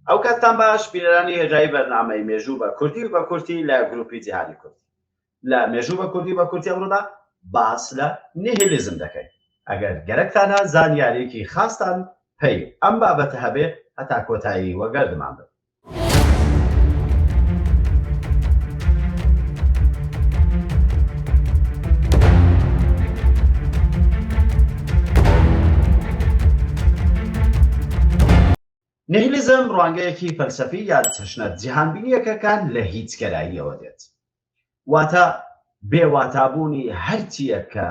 ئەو کاتتان باش بیرانی هێژایی بەرنامەی مێژوو بە کوردی و بە کورتی لە گرووپی جیهانی کوردی. لە مێژوو بە کوردی بە کورتی ئەمڕۆدا باس لە نیهیلیزم دەکەین. ئەگەر گەرەکتانە زانیاریەکی خاستان پێی ئەم بابەتە هەبێ هەتا کۆتایی وەگەردمان بن. نیهیلیزم ڕوانگەیەکی فەلسەفی یا چەشنە جیهانبینیەکەکان لە هیچگەراییەوە دێت. واتە بێواتابوونی هەرچیە کە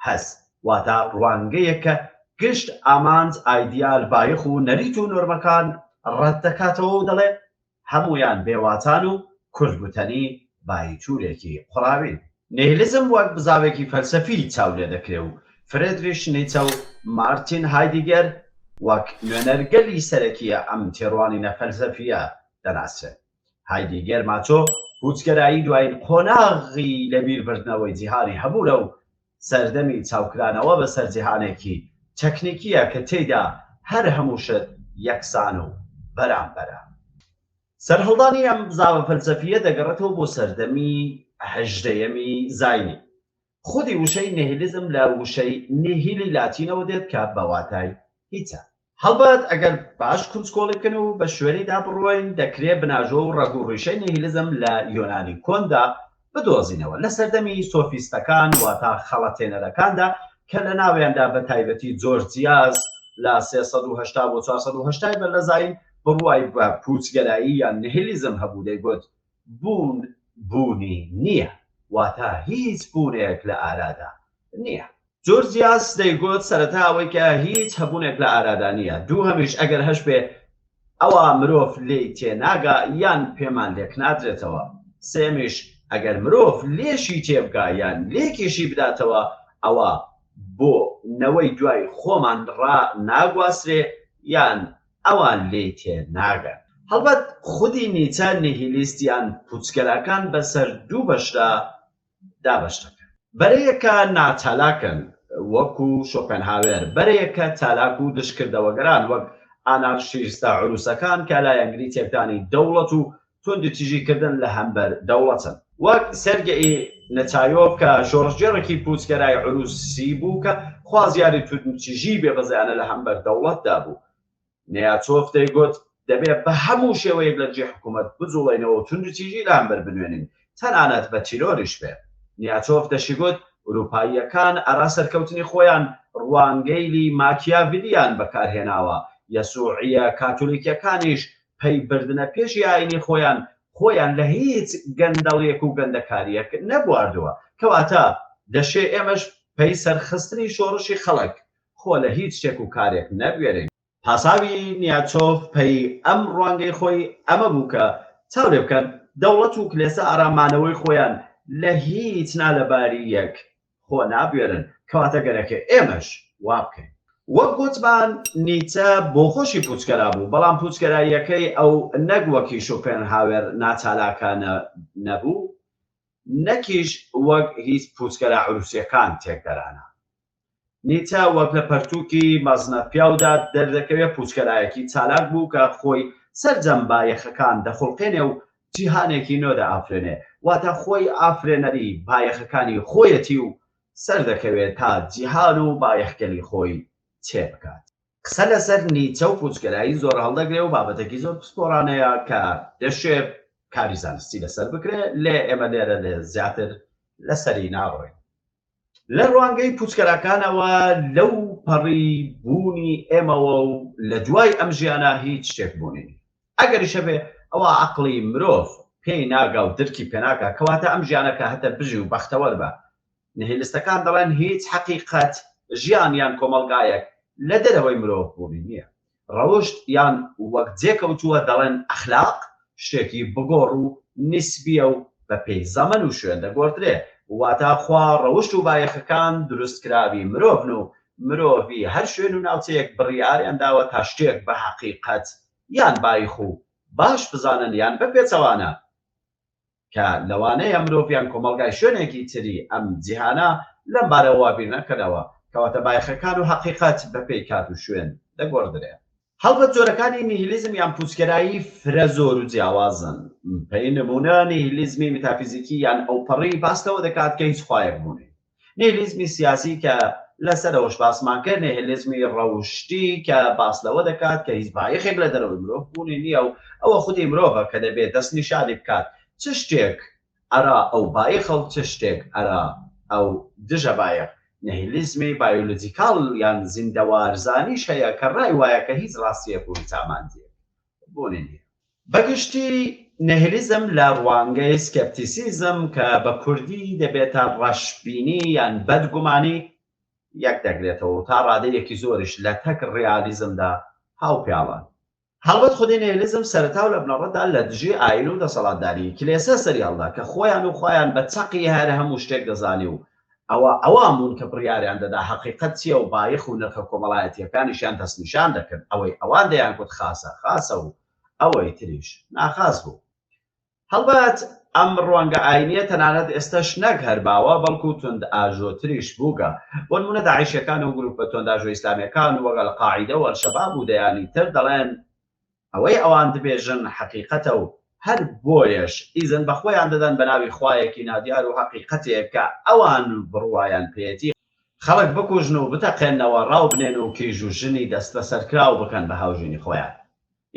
هەست، واتە ڕوانگەیەکە گشت ئامانج، ئایدیال، بایخ و نەریت و نۆرمەکان ڕەت دەکاتەوە و دەڵێ هەمویان بێواتان و کوردگوتنی بایچوورێکی قوڕاوین. نیهیلیزم وەک بزاوێکی فەلسەفی چاو لێ دەکرێ و فرێدریش نیچە و مارتین هایدیگەر وەک نوێنەرگەلی سەرەکیە ئەم تێڕوانینە فەلسەفیە دەناسرێت. هایدیگەر ماچۆ پوچگەرایی دوایین قۆناغی لەبیربردنەوەی جیهانی هەبوو لەو سەردەمی چاوکرانەوە بە سەرجیهانێکی تەکنیکیە کە تێیدا هەر هەموو شت یەکسان و بەرامبەرە. سەرهەڵدانی ئەم بزاوە فەلسەفیە دەگەڕێتەوە بۆ سەردەمی هەژدەیەمی زاینی. خودی وشەی نیهیلیزم لە وشەی نیهیلی لاتینەوە دێت کە بەواتای هیچە. هەڵبەت ئەگەر باش کونجکۆڵی بکەن و بە شوێنیدا بڕۆین دەکرێت بناژۆ و ڕەگوڕیشەی نیهیلیزم لە یۆنانی کۆندا بدۆزینەوە لە سەردەمی سۆفیستەکان واتە خەڵەتێنەرەکاندا کە لە ناویاندا بە تایبەتی جۆرجیاز لە 380 بۆ 480 بەرلەزاین بڕوای بە پوچگەرایی یان نیهیلیزم هەبوو دەیگوت بوونی نییە، واتە هیچ بوونێک لە ئارادا نییە. جۆرجیاس دەیگوت سەرەتا ئەوەی کە هیچ هەبوونێک لە ئارادا نییە. دوو هەمیش ئەگەر هەش بێ ئەوە مرۆڤ لێی تێناگا یان پێمان لێک نادرێتەوە. سێمیش ئەگەر مرۆڤ لێشی تێبگا یان لێکێشی بداتەوە ئەوە بۆ نەوەی دوای خۆمان ڕا ناگواسرێ یان ئەوان لێ تێ ناگەن. هەڵبەت خودی نیچە نیهیلیستیان پوچگەراکان بەسەر دوو بەشدا دابەش دەکەن. بەرەیەکە ناچالاکن وەکو شۆپێنهاوێر، بەرەیەکە چالاک و دشکردەوەگەران وەک ئانارشیستە عروسەکان کە لایەنگری تێکدانی دەوڵەت و توندوتیژیکردن لە هەمبەر دەوڵەتن، وەک سێرگئی نەچایۆف کە شۆڕژێڕێکی پوچگەرای عروسی بوو کە خوازیاری توندوتیژی بێبەزیانە لە هەمبەر دەوڵەتدا بوو. نیاچۆف دەیگوت دەبێت بە هەموو شێوەیەک لە جێ حکوومەت بجوڵێنەوە و توندوتیژی لە هەمبەر بنوێنین، تەنانەت بە تیرۆریش بێ. نیاچۆف دەشیگوت ئوروپاییەکان ئارا سەرکەوتنی خۆیان ڕوانگەیلی ماکیاڤیلیان بەکارهێناوە، یەسوعیە کاتۆلیکیەکانیش پەیبردنە پێشی ئاینی خۆیان لە هیچ گەندەڵیەک و گەندەکاریەک نەبواردووە، کەواتە دەشێ ئێمەش پەی سەرخستنی شۆڕشی خەڵک خۆ لە هیچ شتێک و کارێک نەبوێرین. پاساوی نیاچۆف پەی ئەم ڕوانگەی خۆی ئەمە بوو کە چاودێ بکەن دەوڵەت و کلێسە ئارامانەوەی خۆیان لە هیچ نالەباری یەک خۆ نابوێرن، کەواتە گەرەکە ئێمەش وا بکەین. وەک گوتمان نیچە بۆ خۆشی پوچگەرا بوو، بەڵام پوچگەراییەکەی ئەو نەک وەکی شۆپێنهاوێر ناچالاکانە نەبوو، نەکیش وەک هیچ پوچگەرا عروسیەکان تێکدەرانە. نیچە وەک لە پەرتووکی مەزنە پیاودا دەردەکەوێت پوچگەرایەکی چالاک بوو کە خۆی سەرجەم بایەخەکان دەخڵقێنێ و جیهانێکی نۆ دەئافرێنێ، واتە خۆی ئافرێنەری بایەخەکانی خۆیەتی و سەردەکەوێت تا جیهان و بایەخگەلی خۆی چێ بکات. قسە لەسەر نیچە و پوچگەرایی زۆر هەڵدەگرێ و بابەتێکی زۆر پسپۆرانەیە کە دەشێت کاری زانستی لەسەر بکرێ، لێ ئێمە لێرە لێ زیاتر لەسەری ناڕۆین. لە ڕوانگەی پوچگەراکانەوە لەو پەڕی بوونی ئێمەوە و لە دوای ئەم ژیانە هیچ شتێک بوونی. ئەگەریشە بێ ئەوە عەقڵی مرۆڤ پێی ناگا و درکی پێناکە، کەواتە ئەم ژیانەکە هەتە بژی و بەختەوەر بە. نیهیلیستەکان دەڵێن هیچ حەقیقەت ژیان یان کۆمەڵگایەک لە دەرەوەی مرۆڤ بوونی نییە. ڕەوشت یان وەک جێکەوتووە دەڵێن ئەخلاق شتێکی بگۆڕ و نیسبیە و بە پێی زەمن و شوێن دەگۆڕدرێ، واتە خوا ڕەوشت و بایەخەکان دروستکراوی مرۆڤن و مرۆڤی هەر شوێن و ناوچەیەک بڕیاریان داوە تا شتێک بە حەقیقەت یان بایخ و باش بزانن یان بپێچەوانە کە لەوانەیە مرۆڤیان کۆمەڵگای شوێنێکی تری ئەم جیهانە لەم بارەوە بیر نەکەنەوە، کەواتە بایەخەکان و حەقیقەت بە پێی کات و شوێن دەگۆڕدرێ. هەڵبەت جۆرەکانی نیهیلیزم یان پوچگەرایی فرە زۆر و جیاوازن. پێی نمونە نیهیلیزمی متافیزیکی یان ئەوپەڕی باستەوە دەکات کە هیچ خوایەک بوونێ. نیهیلیزمی سیاسی کە لەسەرەوەش باسمان کرد، نیهیلیزمی ڕەوشتی کە باس لەوە دەکات کە هیچ بایەخێک لە دەرەوەی مرۆڤ بوونی نییە و ئەوە خودی مرۆڤە کە دەبێت دەست نیشانی بکات چ شتێک ئەرا ئەو بایەخە و چ شتێک ئەرا ئەو دژە بایەخ. نیهیلیزمی بایۆلۆجیکاڵ یان زیندەوارزانیش هەیە کە ڕای وایە کە هیچ ڕاستیەک و هیچ ئامانجێک بوونی نییە. بەگشتی نیهیلیزم لە ڕوانگەی سکەپتیسیزم کە بە کوردی دەبێتە ڕەشبینی یان بەدگومانی یەک دەگرێتەوە تا ڕادەیەکی زۆریش لە تەک ڕیالیزمدا هاوپیاڵان. هەڵبەت خودی نیهیلیزم سەرەتا لە بنەڕەتدا لە دژی ئاین و دەسەڵاتداری کلێسە سەریاڵدا کە خۆیان و خۆیان بە چەقی هەر هەموو شتێک دەزانی و ئەوامون کە بڕیاریان دەدا حەقیقەت چییە و بایەخ و نرخە کۆمەڵایەتیەکانیشیان دەستنیشان دەکرد. ئەوەی ئەوان دەیان گوت خاسە و ئەوەی تریش ناخاس بوو. هەڵبەت ئەم ڕوانگە ئاینیە تەنانەت ئێستاش نەک هەرباوە بەڵکو تند ئاژۆتریش بووگە. بۆ نمونە داعیشەکان و گرووپە تۆنداژۆ ئیسلامیەکان و وەگەڵ قاعیدە و ئەلشەباب و دەیانی تر دەڵێن ئەوەی ئەوان دەبێژن حەقیقەتە و هەر بۆیش ئیزن بە خۆیان دەدەن بە ناوی خوایەکی نادیار و حەقیقەتێک کە ئەوان بڕوایان پێێتی خەڵک بکوژن و بتەقێنەوە ڕاو بنێن و کیژ و ژنی دەست بەسەرکراو بکەن بە هاوژینی خۆیان.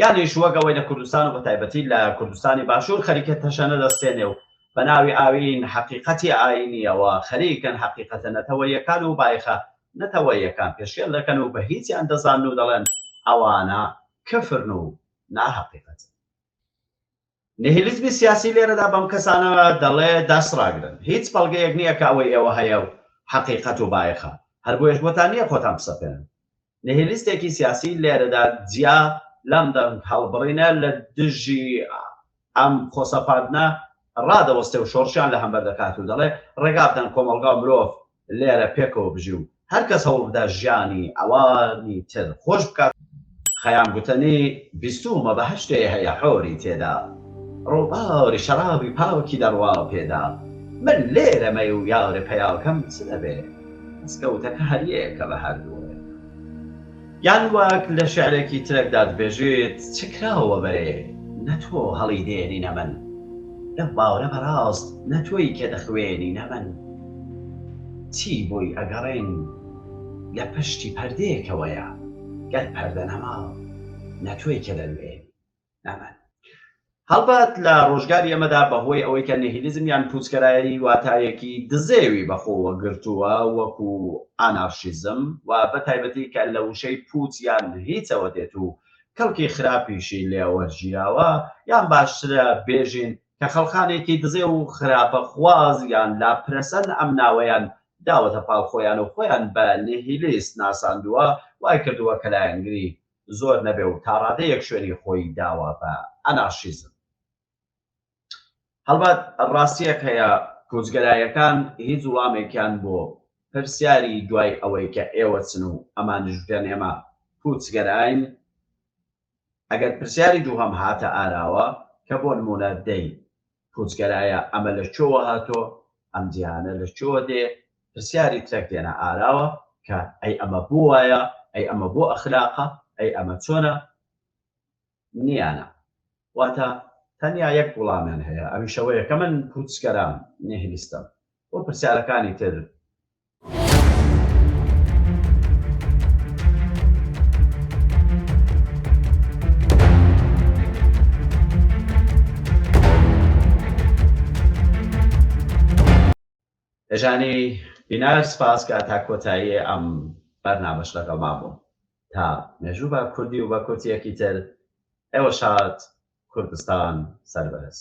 یانیش وەگەوەی لە کوردستان و بەتایبەتی لە کوردستانی باشوور خەریکە تەشەنە دەستێنێ و بە ناوی ئاوین حەقیقەتی ئاینیەوە خەریکن حەقیقەتە نەتەوەیەکان و بایخە نەتەوەیەکان پێشێل دەکەن و بە هیچیان دەزان و دەڵێن ئەوانە کفرن و ناحەقیقەت. نیهیلیزمی سیاسی لێرەدا بەم کەسانە دەڵێ دەسڕاگرن. هیچ بەڵگەیەک نییە کە ئەوەی ئێوە هەیە و حەقیقەت و بایەخە. هەر بۆیش بۆتان نییە خۆتان بسەپێنن. نیهیلیستێکی سیاسی لێرەدا جیا لەم هەڵبڕینە لە دژی ئەم خۆسەپاردنە ڕادەوەستێ و شۆڕشیان لە هەمبەر دەکات و دەڵێ ڕێگا بدەن کۆمەڵگا مرۆڤ لێرە پێکەوە بژی و هەر کەس هەوڵ بدە ژیانی ئەوانی تر خۆش بکات. خەیام گوتنی بیستومە بە هەشتێ هەیە حۆری تێدا، ڕووباری شەرابی پاوکی دەڕوا پێدا، من لێرەمەی و یاڕێ پەیاوکەم چ دەبێ ئەسکەوتەکە هەریەکە بە هەردووە. یان وەک لە شعرێکی ترێکدا دەبێژێت چکراوە بەرێ نەتۆ هەڵی دێنی نەمن، لەم باورە بەڕاست نەتۆی کە دەخوێنی نەمن، چی بۆی ئەگەڕێن لە پشتی پەردەیەکەوەیە گەر پەردە نەما نەتۆی کە دەلوێنی نەمن. هەڵبەت لە ڕۆژگاری ئەمەدا بەهۆی ئەوەی کە نیهیلیزم یان پوچگەرایی واتایەکی دزێوی بەخۆوە گرتووە وەکو ئانارشیزم و بەتایبەتی کە لە وشەی پوچ یان هیچەوە دێت و کەڵکی خراپیشی لێوەرگیراوە، یان باشترە بێژین کە خەڵخانێکی دزێ و خراپە خواز یان لاپرەسەن ئەم ناوەیان داوەتە پاڵ خۆیان و خۆیان بە نیهیلیست ناساندووە، وای کردووە کە لایەنگری زۆر نەبێ و تا ڕادەیەک شوێنی خۆی داوە بە ئانارشیزم. هەڵبەت ڕاستیەک هەیە پوچگەرایەکان هیچ وڵامێکیان بۆ پرسیاری دوای ئەوەی کە ئێوە چن و ئەمانش گوتیان ئێمە پوچگەراین، ئەگەر پرسیاری دووهەم هاتە ئاراوە کە بۆ نمونە دەی پوچگەرایە ئەمە لە چۆوە هاتۆ، ئەم جیهانە لە چۆوە دێ، پرسیاری ترێک دێنە ئاراوە کە ئەی ئەمە بۆ وایە، ئەی ئەمە بۆ ئەخلاقە، ئەی ئەمە چۆنە، نیانە. واتە تەنیا یەک وڵامیان هەیە، ئەمیشەوەیە کە من پوچگەرام نیهیلیستم. بۆ پرسیارەکانی تر ئێژانی بینار سپاس کە تا کۆتایی ئەم بەرنامەش لەگەڵما بووم. تا مێژوو بە کوردی و بە کورتیەکی تر، ئێوە شاد کوردستان سەربەرز.